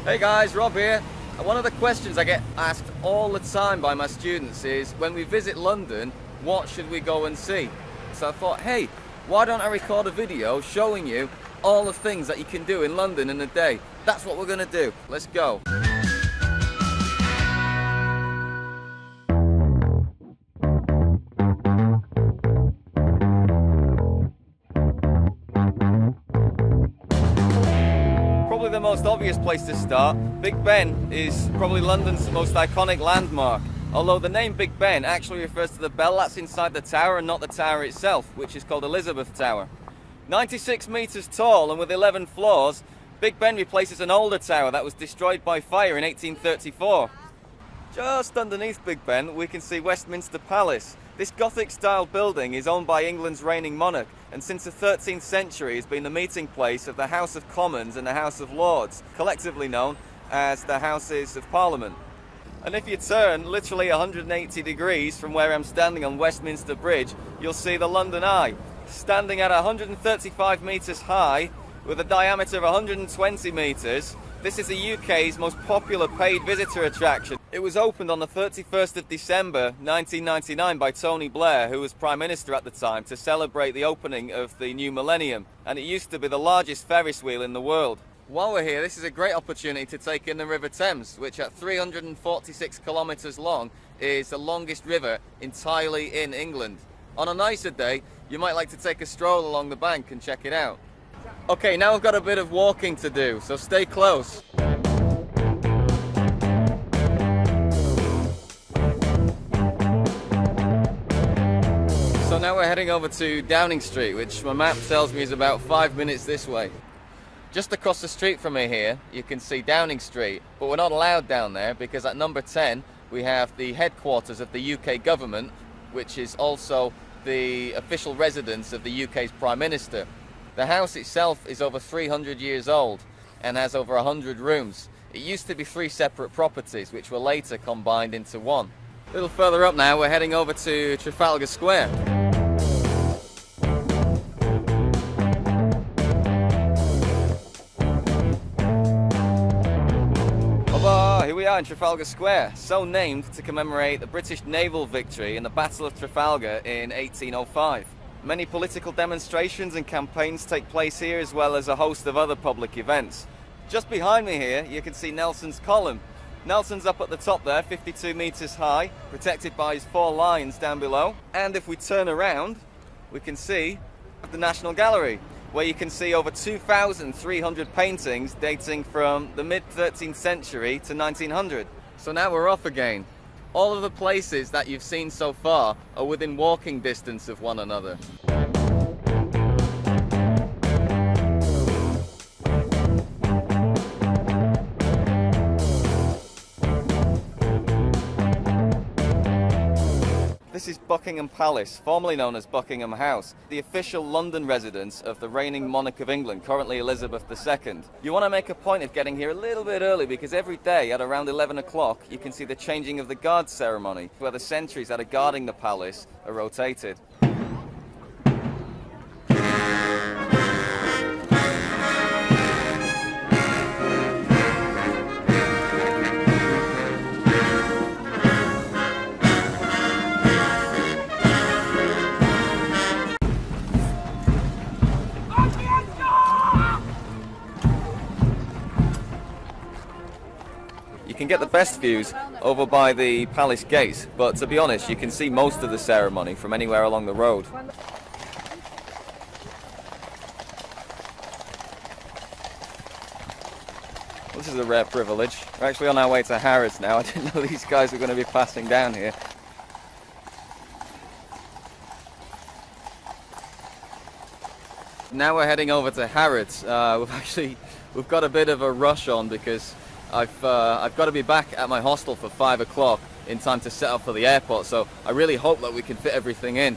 Hey guys, Rob here. One of the questions I get asked all the time by my students is, when we visit London, what should we go and see? So I thought, hey, why don't I record a video showing you all the things that you can do in London in a day? That's what we're gonna do. Let's go. The most obvious place to start, Big Ben is probably London's most iconic landmark, although the name Big Ben actually refers to the bell that's inside the tower and not the tower itself, which is called Elizabeth Tower. 96 metres tall and with 11 floors, Big Ben replaces an older tower that was destroyed by fire in 1834. Just underneath Big Ben we can see Westminster Palace. This Gothic-style building is owned by England's reigning monarch, and since the 13th century has been the meeting place of the House of Commons and the House of Lords, collectively known as the Houses of Parliament. And if you turn literally 180 degrees from where I'm standing on Westminster Bridge, you'll see the London Eye, standing at 135 metres high with a diameter of 120 metres. This is the UK's most popular paid visitor attraction. It was opened on the 31st of December 1999 by Tony Blair, who was Prime Minister at the time, to celebrate the opening of the new millennium. And it used to be the largest Ferris wheel in the world. While we're here, this is a great opportunity to take in the River Thames, which at 346 kilometres long is the longest river entirely in England. On a nicer day, you might like to take a stroll along the bank and check it out. Okay, now we've got a bit of walking to do, so stay close. So now we're heading over to Downing Street, which my map tells me is about 5 minutes this way. Just across the street from me here, you can see Downing Street, but we're not allowed down there because at number 10 we have the headquarters of the UK government, which is also the official residence of the UK's Prime Minister. The house itself is over 300 years old and has over 100 rooms. It used to be 3 separate properties, which were later combined into one. A little further up now, we're heading over to Trafalgar Square. Here we are in Trafalgar Square, so named to commemorate the British naval victory in the Battle of Trafalgar in 1805. Many political demonstrations and campaigns take place here, as well as a host of other public events. Just behind me here, you can see Nelson's column. Nelson's up at the top there, 52 metres high, protected by his 4 lions down below. And if we turn around, we can see the National Gallery, where you can see over 2,300 paintings dating from the mid-13th century to 1900. So now we're off again. All of the places that you've seen so far are within walking distance of one another. This is Buckingham Palace, formerly known as Buckingham House, the official London residence of the reigning monarch of England, currently Elizabeth II. You want to make a point of getting here a little bit early because every day at around 11 o'clock you can see the changing of the guard ceremony, where the sentries that are guarding the palace are rotated. You can get the best views over by the palace gates, but to be honest, you can see most of the ceremony from anywhere along the road. This is a rare privilege. We're actually on our way to Harrods now. I didn't know these guys were going to be passing down here. Now we're heading over to Harrods. We've got a bit of a rush on because I've got to be back at my hostel for 5 o'clock in time to set up for the airport, so I really hope that we can fit everything in.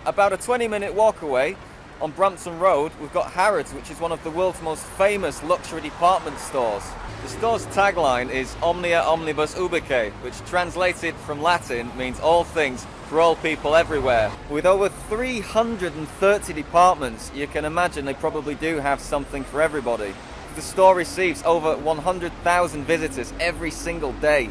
About a 20-minute walk away on Brampton Road, we've got Harrods, which is one of the world's most famous luxury department stores. The store's tagline is Omnia Omnibus Ubique, which translated from Latin means all things for all people everywhere. With over 330 departments, you can imagine they probably do have something for everybody. the store receives over 100,000 visitors every single day.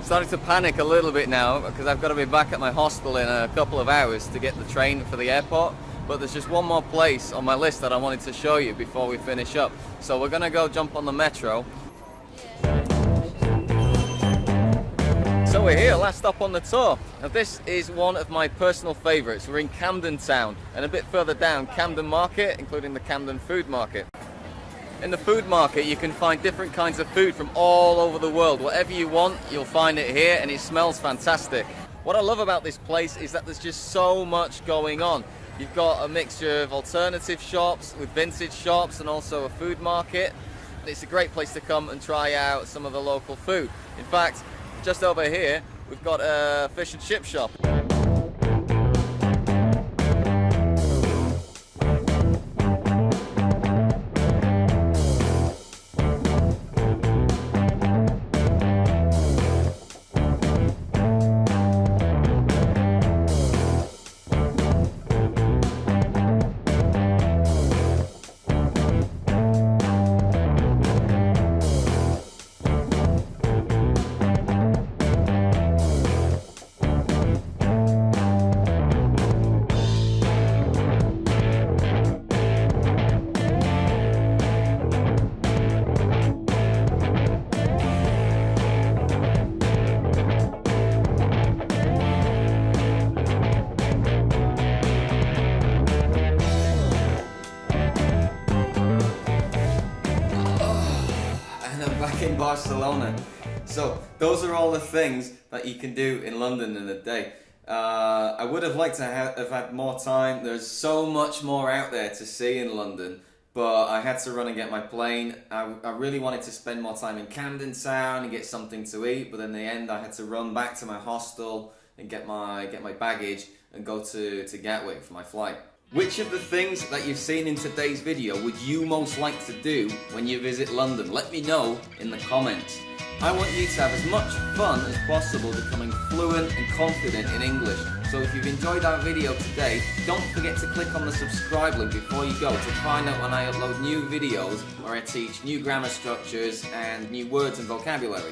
Starting to panic a little bit now because I've got to be back at my hostel in a couple of hours to get the train for the airport, but there's just one more place on my list that I wanted to show you before we finish up. So we're gonna go jump on the metro. So we're here, last stop on the tour. Now this is one of my personal favourites. We're in Camden town, and a bit further down, Camden Market, including the Camden Food Market. In the food market you can find different kinds of food from all over the world. Whatever you want, you'll find it here, and it smells fantastic. What I love about this place is that there's just so much going on. You've got a mixture of alternative shops with vintage shops and also a food market. It's a great place to come and try out some of the local food. In fact, just over here we've got a fish and chip shop. In Barcelona. So those are all the things that you can do in London in a day. I would have liked to have had more time. There's so much more out there to see in London, but I had to run and get my plane. I really wanted to spend more time in Camden town and get something to eat, but in the end I had to run back to my hostel and get my baggage and go to Gatwick for my flight. Which of the things that you've seen in today's video would you most like to do when you visit London? Let me know in the comments. I want you to have as much fun as possible becoming fluent and confident in English. So if you've enjoyed our video today, don't forget to click on the subscribe link before you go to find out when I upload new videos where I teach new grammar structures and new words and vocabulary.